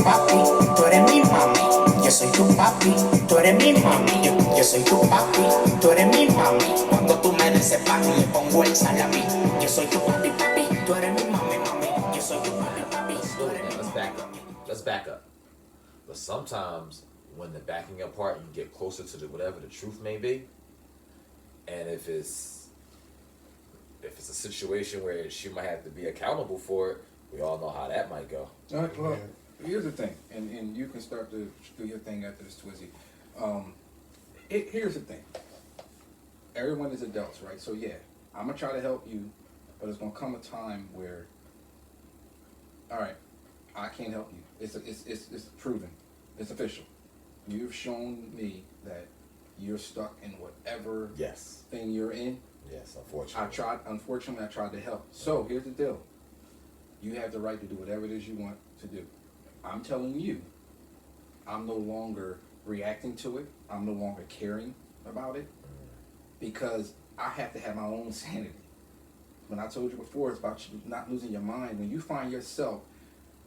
papi, tú eres mi mami. Yo soy tu papi, tú eres mi mami. Yo soy tu papi, tú eres mi mami. Cuando tú me des ese pan, le pongo el salami. Yo soy tu papi, papi, tú eres mi mami, mami. Yo soy tu papi, papi, Let's tú slow it eres down. mi Let's mami, back up. mami. Let's back up. But sometimes when the backing up part, you get closer to whatever the truth may be, and if it's a situation where she might have to be accountable for it, we all know how that might go. All right, well, here's the thing, and you can start to do your thing after this, Twizzy. Here's the thing. Everyone is adults, right? So yeah, I'm gonna try to help you, but it's gonna come a time where, all right, I can't help you. It's proven. It's official. You've shown me that you're stuck in whatever Yes. thing you're in. Yes, unfortunately. Unfortunately, I tried to help. So here's the deal. You have the right to do whatever it is you want to do. I'm telling you, I'm no longer reacting to it. I'm no longer caring about it because I have to have my own sanity. When I told you before, it's about you not losing your mind. When you find yourself,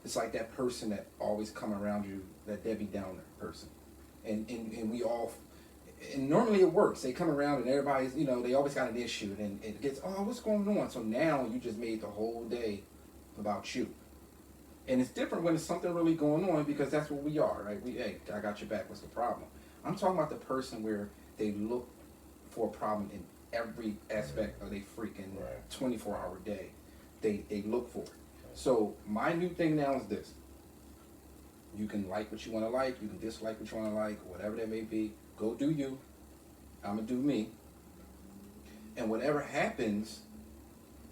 it's like that person that always come around you, that Debbie Downer person. And we all, and normally it works. They come around and everybody's, they always got an issue. And it gets, oh, what's going on? So now you just made the whole day about you. And it's different when it's something really going on because that's what we are, right? Hey, I got your back. What's the problem? I'm talking about the person where they look for a problem in every aspect of their freaking 24-hour day. They look for it. So my new thing now is this. You can like what you want to like. You can dislike what you want to like. Whatever that may be. Go do you. I'm going to do me. And whatever happens,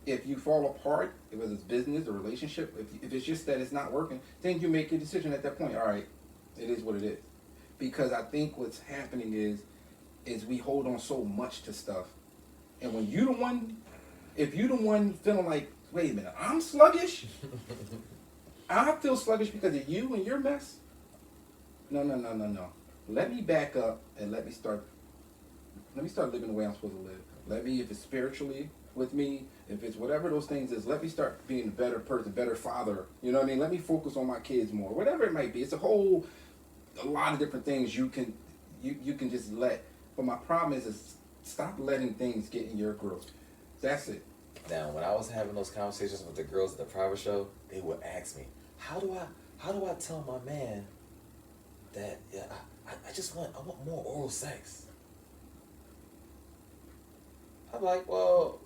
if you fall apart, whether it's business or relationship, if it's just that it's not working, then you make your decision at that point. All right, it is what it is. Because I think what's happening is we hold on so much to stuff. And when you the one, if you the one feeling like, wait a minute, I'm sluggish? I feel sluggish because of you and your mess? No. Let me back up and let me start living the way I'm supposed to live. Let me, if it's spiritually with me, if it's whatever those things is, let me start being a better person, better father. You know what I mean? Let me focus on my kids more. Whatever it might be. It's a lot of different things you can just let. But my problem is stop letting things get in your growth. That's it. Now, when I was having those conversations with the girls at the private show, they would ask me, how do I tell my man that I want more oral sex? I'm like, well,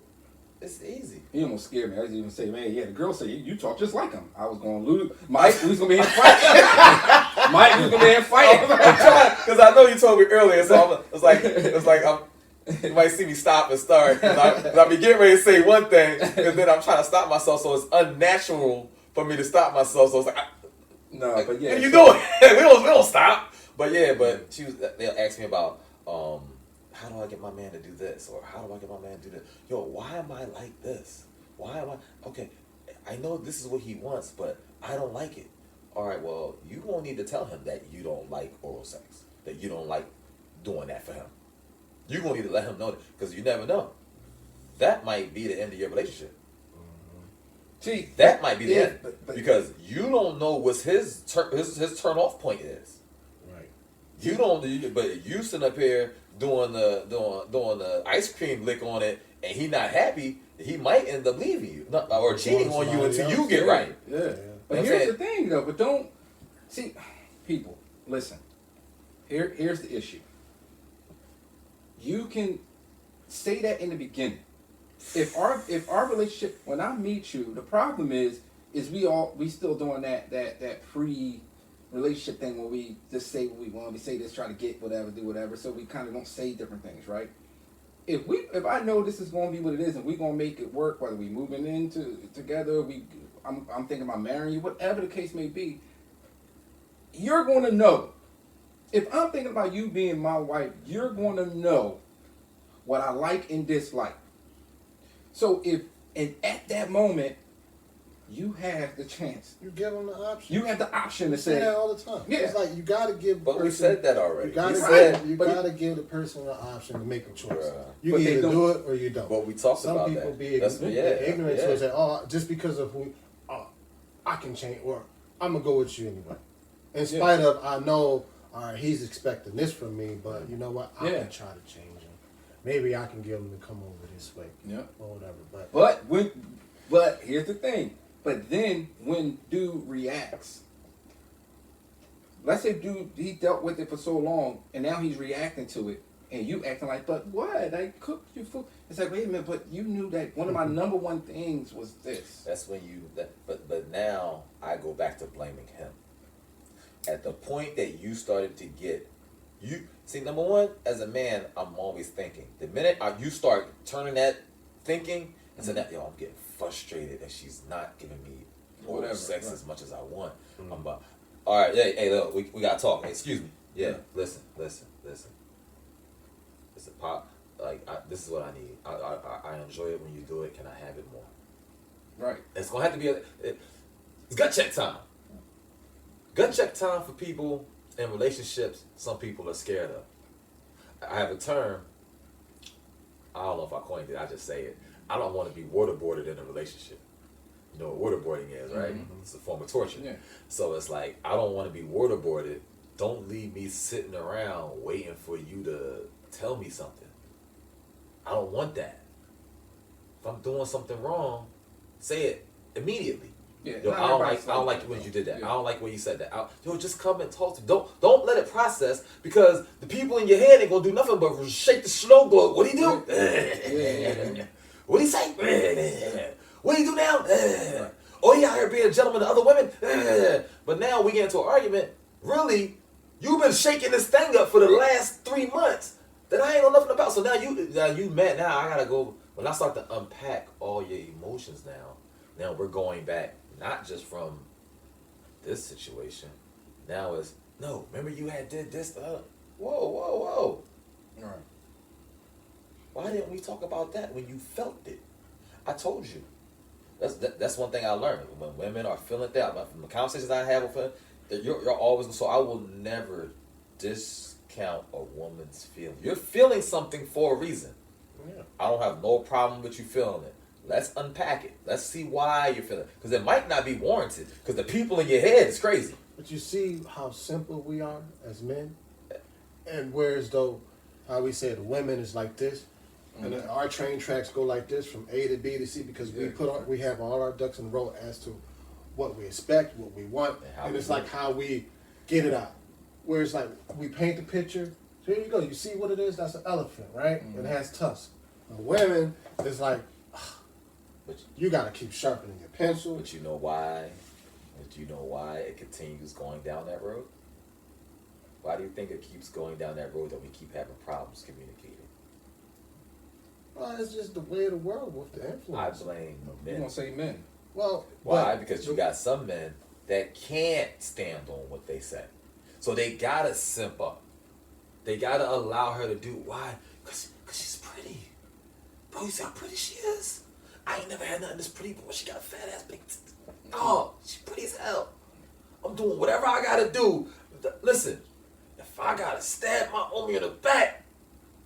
it's easy. He almost scared me. I was even say, man, yeah, the girl said you talk just like him. I was going to lose. Mike, who's going to be in fight? Mike, who's going to be in fight? Because I know you told me earlier, so it's like you might see me stop and start. Cause I be getting ready to say one thing, and then I'm trying to stop myself, so it's unnatural for me to stop myself. So it's like, but yeah. what are you doing? we don't stop. But yeah, they'll ask me about how do I get my man to do this, or how do I get my man to do that? Yo, why am I like this? Why am I okay? I know this is what he wants, but I don't like it. All right, well, you won't need to tell him that you don't like oral sex, that you don't like doing that for him. You're going to need to let him know that, because you never know. That might be the end of your relationship. See, that might be the end. But because you don't know what his turn off point is. Right. You don't, but you sitting up here doing the ice cream lick on it, and he not happy, he might end up leaving you or cheating on you until you get right. Yeah. But here's the thing, though. But don't see, people. Listen. Here's the issue. You can say that in the beginning. If our relationship, when I meet you, the problem is we still doing that pre-relationship thing where we just say what we want, we say this, try to get whatever, do whatever, so we kind of don't say different things, right? If I know this is going to be what it is and we're going to make it work, whether we moving into together, I'm thinking about marrying you, whatever the case may be, you're going to know. If I'm thinking about you being my wife, you're going to know what I like and dislike. So at that moment, you have the chance. You give them the option. You have the option to say. Say that all the time. Yeah. It's like you got to give. But we said that already. You got to give the person the option to make a choice. You can either do it or you don't. But we talked about that. Some people be ignorant to it. Say, oh, just because of who, I can change, or I'm gonna go with you anyway. In spite of, I know, all right, he's expecting this from me, but you know what? I can try to change him. Maybe I can get him to come over this way. Yeah. Or whatever. But here's the thing. But then when dude reacts, let's say dude, he dealt with it for so long, and now he's reacting to it, and you acting like, but what? I cooked your food. It's like, wait a minute, but you knew that one of my number one things was this. That's when but now I go back to blaming him. At the point that you started to get, number one, as a man, I'm always thinking. The minute you start turning that thinking into that, I'm getting frustrated that she's not giving me whatever sex as much as I want. I'm about, all right, hey, look, we gotta talk. Hey, excuse me. Yeah, listen. It's a pop. This is what I need. I enjoy it when you do it. Can I have it more? Right. It's gonna have to be it's gut check time. Gut check time for people in relationships. Some people are scared of. I have a term. I don't know if I coined it. I just say it. I don't want to be waterboarded in a relationship. You know what waterboarding is, right? Mm-hmm. It's a form of torture. Yeah. So it's like, I don't want to be waterboarded. Don't leave me sitting around waiting for you to tell me something. I don't want that. If I'm doing something wrong, say it immediately. Yeah, I don't like when you did that. Yeah. I don't like when you said that. Just come and talk to me. Don't let it process, because the people in your head ain't gonna do nothing but shake the snow globe. What do you do? Yeah. What do you say? What do you do now? Oh, he out here being a gentleman to other women. But now we get into an argument. Really, you've been shaking this thing up for the last 3 months that I ain't know nothing about. So now you mad. Now I gotta go. When I start to unpack all your emotions now we're going back, not just from this situation. Now it's, no, remember you had did this. Whoa. All right. Why didn't we talk about that when you felt it? I told you. That's one thing I learned. When women are feeling that, from the conversations I have with them, that you're always, so I will never discount a woman's feeling. You're feeling something for a reason. Yeah. I don't have no problem with you feeling it. Let's unpack it. Let's see why you're feeling it. Because it might not be warranted. Because the people in your head is crazy. But you see how simple we are as men? And whereas though, how we say the women is like this, and then our train tracks go like this from A to B to C, because we have all our ducks in a row as to what we expect, what we want, and it's like how we get it out. Where it's like we paint the picture. So here you go. You see what it is? That's an elephant, right? It has tusks. The women is like, but you got to keep sharpening your pencil. But you know why? It continues going down that road? Why do you think it keeps going down that road that we keep having problems communicating? Well, it's just the way of the world with the influence. I blame men. You're going to say men. Well, why? Because you got some men that can't stand on what they say. So they got to simp up. They got to allow her to do. Why? Because she's pretty. Bro, you see how pretty she is? I ain't never had nothing this pretty, but she got a fat ass big. Oh, she's pretty as hell. I'm doing whatever I got to do. Listen, if I got to stab my homie in the back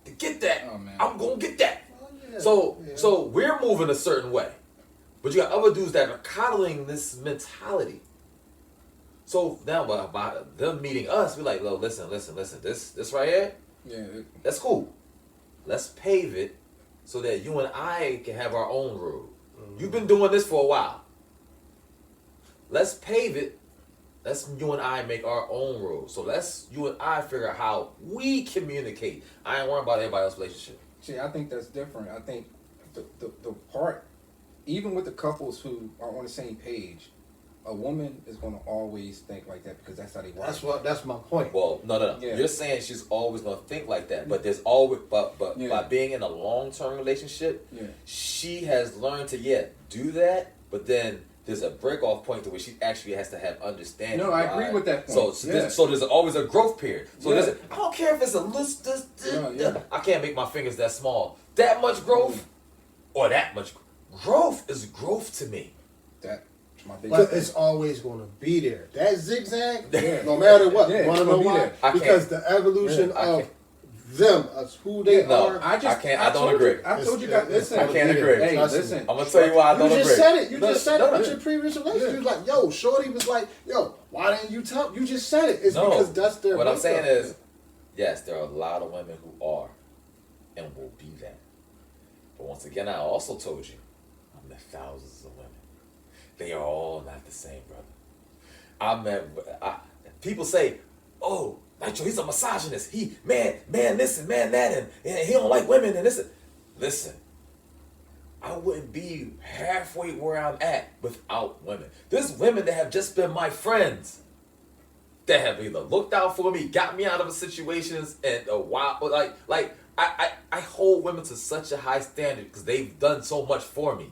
to get that, I'm going to get that. Yeah. So we're moving a certain way. But you got other dudes that are coddling this mentality. So now by them meeting us, we're like, listen, this right here, that's cool. Let's pave it so that you and I can have our own road. Mm-hmm. You've been doing this for a while. Let's pave it. Let's you and I make our own road. So let's you and I figure out how we communicate. I ain't worrying about everybody else's relationship. See, I think that's different. I think the part, even with the couples who are on the same page, a woman is going to always think like that because that's how they work. That's my point. Well, no. Yeah. You're saying she's always going to think like that, but there's always, but by being in a long-term relationship, she has learned to do that, but then there's a break-off point to where she actually has to have understanding. No, I agree with that point. So there's always a growth period. So I don't care if it's a little, I can't make my fingers that small. That much growth or that much growth is growth to me. But it's always going to be there. That zigzag, no matter what. Want to know why? Because the evolution of them as who they No, are. I can't. I don't told agree. you- I told you It's- guys. Listen, I can't agree. Hey, Trust me. listen. I'm gonna tell you why I don't You agree. just said it. You No, just said no, it no. with your previous relationship. You was like, yo, Shorty was like, yo, why didn't you tell? You just said it. It's No. because that's their. What I'm makeup. saying is, yes, there are a lot of women who are and will be that. But once again, I also told you, I met thousands of women. They are all not the same, brother. People say, oh, Nitro, he's a misogynist. He, man this and man that, and he don't like women and this. Listen, I wouldn't be halfway where I'm at without women. There's women that have just been my friends that have either looked out for me, got me out of situations, and a while, I hold women to such a high standard because they've done so much for me.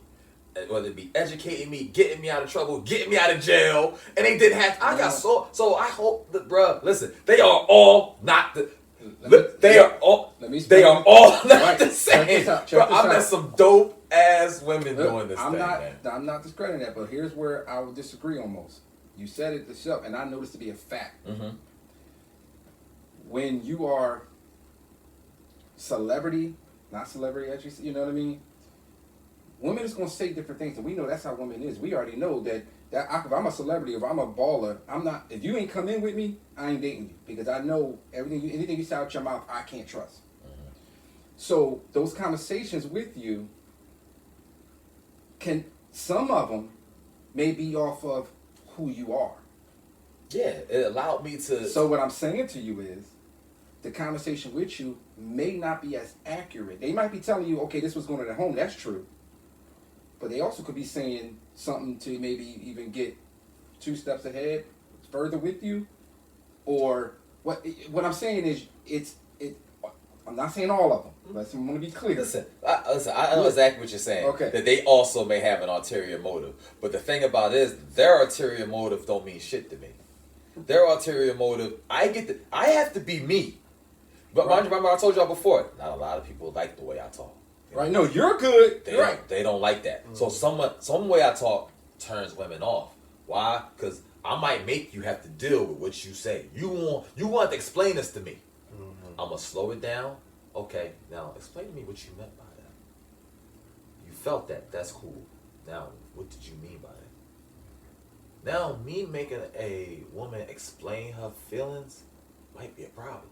And whether it be educating me, getting me out of trouble, getting me out of jail, and they didn't have. I got so I hope that, bruh, listen, they are all not the. They are all not Right. the Check same. this out, Bro, check this I met out. some dope ass women Look, doing this I'm thing, not. man. I'm not discrediting that, but here's where I would disagree almost. You said it yourself, and I know this to be a fact. Mm-hmm. When you are celebrity, not celebrity, actually, you know what I mean? Women is gonna say different things, and we know that's how women is. We already know that if I'm a celebrity, if I'm a baller, I'm not. If you ain't come in with me, I ain't dating you because I know anything you say out your mouth, I can't trust. Mm-hmm. So those conversations with you some of them may be off of who you are. Yeah, it allowed me to. So what I'm saying to you is, the conversation with you may not be as accurate. They might be telling you, okay, this was going on at home. That's true. But they also could be saying something to maybe even get 2 steps ahead, further with you. Or what I'm saying is, I'm not saying all of them. But I want to be clear. Listen, I know exactly what you're saying. Okay. That they also may have an ulterior motive. But the thing about it is, their ulterior motive don't mean shit to me. Their ulterior motive, I have to be me. But Right. remember I told y'all before, not a lot of people like the way I talk. Right? No, you're good. They Right. they don't like that. So some way I talk turns women off. Why? Because I might make you have to deal with what you say. You want to explain this to me. I'm gonna slow it down. Okay, now explain to me what you meant by that. You felt that. That's cool. Now, what did you mean by that? Now, me making a woman explain her feelings might be a problem.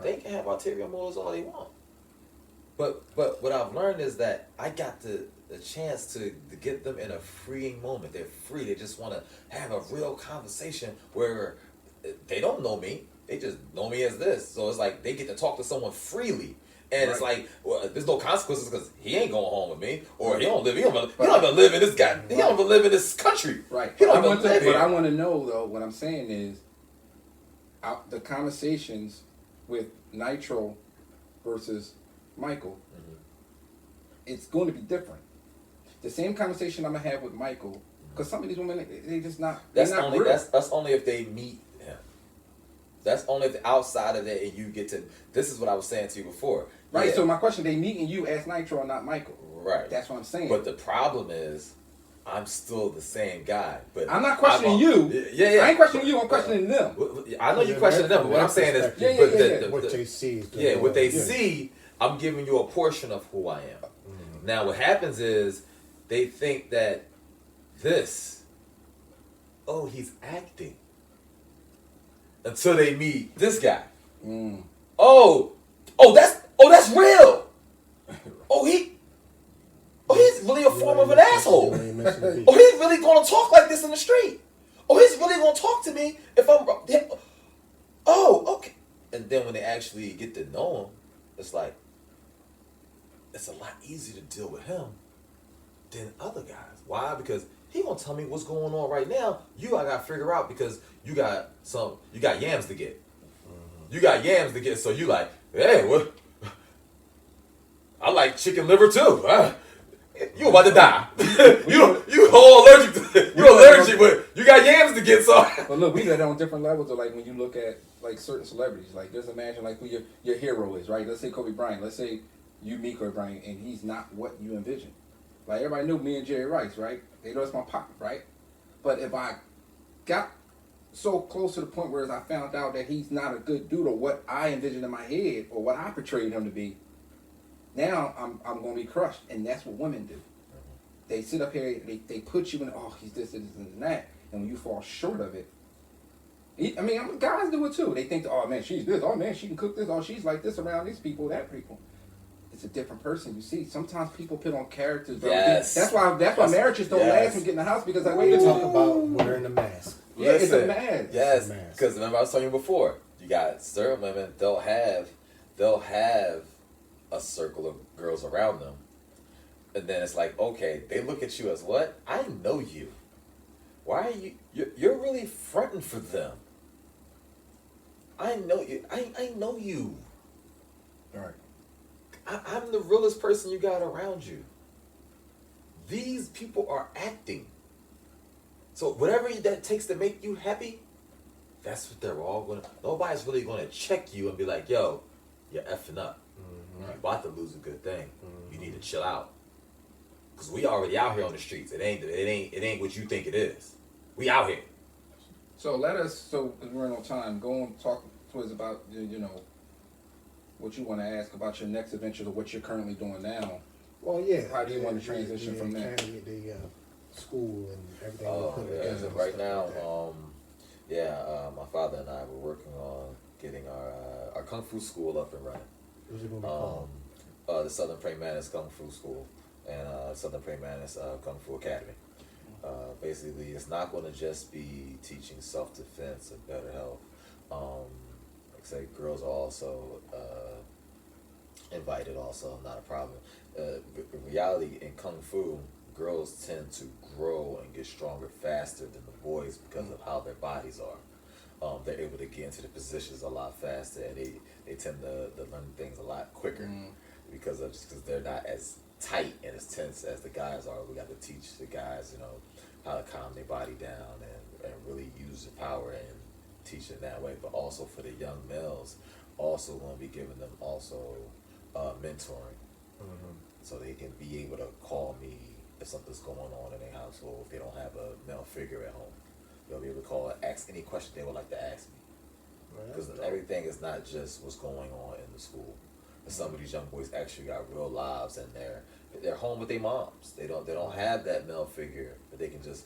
They can have ulterior motives all they want. But what I've learned is that I got the chance to get them in a freeing moment. They're free. They just want to have a real conversation where they don't know me. They just know me as this. So it's like they get to talk to someone freely. And it's like, well, there's no consequences because he ain't going home with me, or he don't even live in this guy. He don't even live in this country. Right. He don't even live What here. I want to know, though, what I'm saying is, the conversations with Nitro versus Michael, it's going to be different. The same conversation I'm gonna have with Michael, because some of these women, they just not. That's they're not only real. that's only if they meet him. That's only if outside of that and you get to. This is what I was saying to you before. Right. Yeah. So my question: they meeting you as Nitro, not Michael. Right. That's what I'm saying. But the problem is, I'm still the same guy. But I'm not questioning you. Yeah. I ain't questioning you. I'm questioning them. I know you questioning them, but what I'm saying is, Yeah, but yeah. What they see is the what they norm. see, I'm giving you a portion of who I am. Now, what happens is they think that he's acting until they meet this guy. Mm. That's real. He's really a form of an asshole. He's really gonna talk like this in the street. He's really gonna talk to me if I'm. Okay. And then when they actually get to know him, it's like it's a lot easier to deal with him than other guys. Why? Because he gonna tell me what's going on right now. I gotta figure out because you got yams to get. You got yams to get, so you like, hey, what? I like chicken liver too. You about to die. you all allergic to it. You're allergic, but you got yams to get, so. But look, we got on different levels of like when you look at like certain celebrities. Like just imagine like who your hero is, right? Let's say Kobe Bryant. Let's say you meet Kobe Bryant and he's not what you envision. Like everybody knew me and Jerry Rice, right? They know it's my pop, right? But if I got so close to the point where I found out that he's not a good dude or what I envisioned in my head or what I portrayed him to be. Now I'm going to be crushed, and that's what women do. They sit up here, they put you in, oh, he's this and that, and when you fall short of it, I mean, guys do it too. They think, oh man, she's this, oh man, she can cook this, oh she's like this around these people, that people. It's a different person. You see, sometimes people put on characters. Bro. Yes. That's why marriages don't last and get in the house because We can talk about wearing the mask. Yeah, it's a Listen, mask. Yes, It's a mask. because remember I was telling you before. You got certain women. They'll have a circle of girls around them, and then it's like, okay, they look at you as what? I know you. Why are you? You're really fronting for them. I know you. I know you. All right. I'm the realest person you got around you. These people are acting. So whatever that takes to make you happy, that's what they're all gonna. Nobody's really gonna check you and be like, "Yo, you're effing up. You're about to lose a good thing. You need to chill out." Cause we already out here on the streets. It ain't what you think it is. We out here. So as we're on time, go and talk to us about, what you want to ask about your next adventure or what you're currently doing now. Well, yeah. How do you want to transition from there? Academy, the school and everything. Oh, we put yeah. together So and right stuff now, like that. my father and I were working on getting our kung fu school up and running. What's it gonna be called? The Southern Praying Mantis Kung Fu School and Southern Praying Mantis Kung Fu Academy. Basically, it's not going to just be teaching self-defense and better health. Like I say, girls are also invited. Also, not a problem. In reality, in Kung Fu, girls tend to grow and get stronger faster than the boys because of how their bodies are. They're able to get into the positions a lot faster, and they tend to learn things a lot quicker because they're not as tight and as tense as the guys are. We got to teach the guys, how to calm their body down and really use the power and teach it that way. But also for the young males, also going to be giving them also mentoring, so they can be able to call me if something's going on in their household. If they don't have a male figure at home, they'll be able to call and ask any question they would like to ask me. Because everything is not just what's going on in the school. And some of these young boys actually got real lives, and they're home with their moms. They don't have that male figure, but they can just,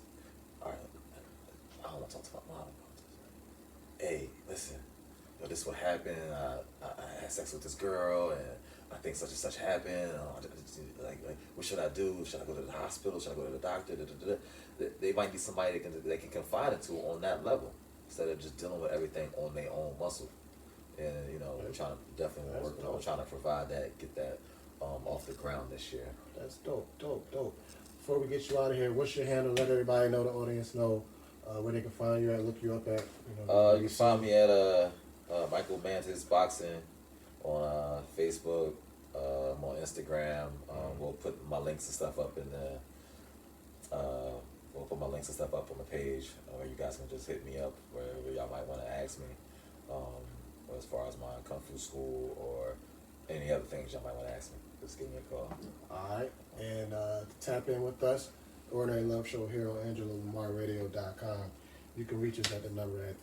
all right, I don't want to talk to my mom about this. Hey, listen, this is what happened. I had sex with this girl, and I think such and such happened. Like, what should I do? Should I go to the hospital? Should I go to the doctor? They might need somebody they can confide into on that level, instead of just dealing with everything on their own muscle. And we're trying to definitely working on trying to provide that, get that off the ground this year. That's dope. Before we get you out of here, what's your handle? Let everybody know, the audience know where they can find you at, look you up at. You can find me at Michael Mantis Boxing on Facebook. I'm on Instagram. We'll put my links and stuff up in the. We'll put my links and stuff up on the page, where you guys can just hit me up wherever y'all might want to ask me, as far as my Kung Fu school or any other things y'all might want to ask me. Just give me a call. All right, and to tap in with us, Ordinary Love Show here on AngeloLamarRadio.com. You can reach us at the number at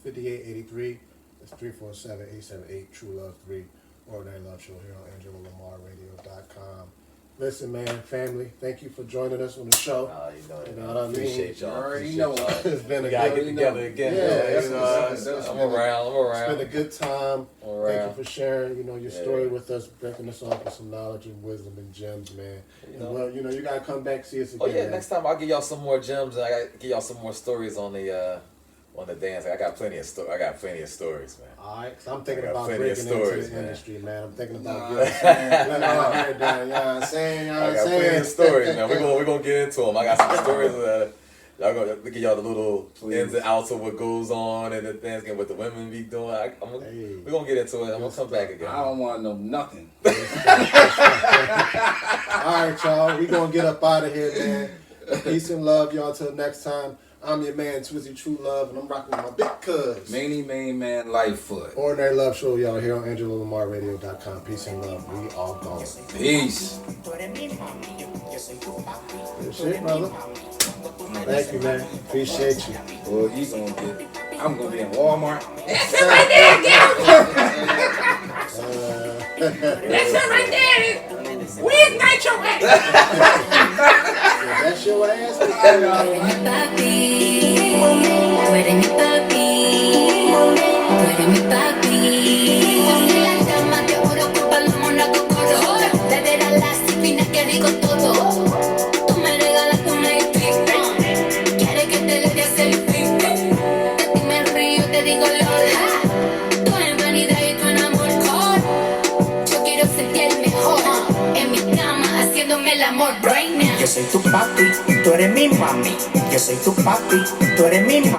347-878-5883. That's 347-878-TRUE-LOVE-3. Ordinary Love Show here on AngeloLamarRadio.com. Listen, man, family, thank you for joining us on the show. You know what I mean? Appreciate y'all. You already Appreciate know. y'all. It's been We a gotta good, get together again. Yeah, I'm around. It's been a good time. Around. Thank you for sharing, your story with us, breaking us off with some knowledge and wisdom and gems, man. Well, you gotta come back see us again. Oh yeah, man. next time I'll give y'all some more gems, and I gotta give y'all some more stories on the dance. I got plenty of stories, man. All right, so I'm thinking I got about plenty breaking of stories, into the man. industry, man. I'm thinking about letting my hair down. You know what I'm saying? I got plenty of stories, man. We're gonna get into them. I got some stories that y'all gonna give y'all the little ins and outs of what goes on and the things and what the women be doing. We're gonna get into it. I'm gonna come back again. I don't want to know nothing. All right, y'all. We gonna get up out of here, man. Peace and love, y'all. Till next time. I'm your man, Twizzy True Love, and I'm rocking with my big cuz. Main man, Lightfoot. Ordinary Love Show, y'all, here on AngeloLamarRadio.com. Peace and love. We all gone. Peace. Tú eres mi mami, yo soy tu papi. Good Tú eres shit, mi brother. mami. Cuando tú me Thank you, man. Appreciate you. Well, he's gonna get. I'm gonna be in Walmart. That's it right there, Gil. That's it right there. Where's Nitro at? That's your ass. Papi, tú eres mi papi, tú eres mi papi. En la cama te juro que paloma una cocoro. La de la fina que digo todo. Tú me regalas una strip. Quieres que te le des el flip. De ti me río, te digo Lola. Tú en vanidad y tú en amor. Yo quiero sentir mejor en mi cama haciéndome el amor right now. Yo soy tu papi, tú eres mi mami. Yo soy tu papi, tú eres mi mami.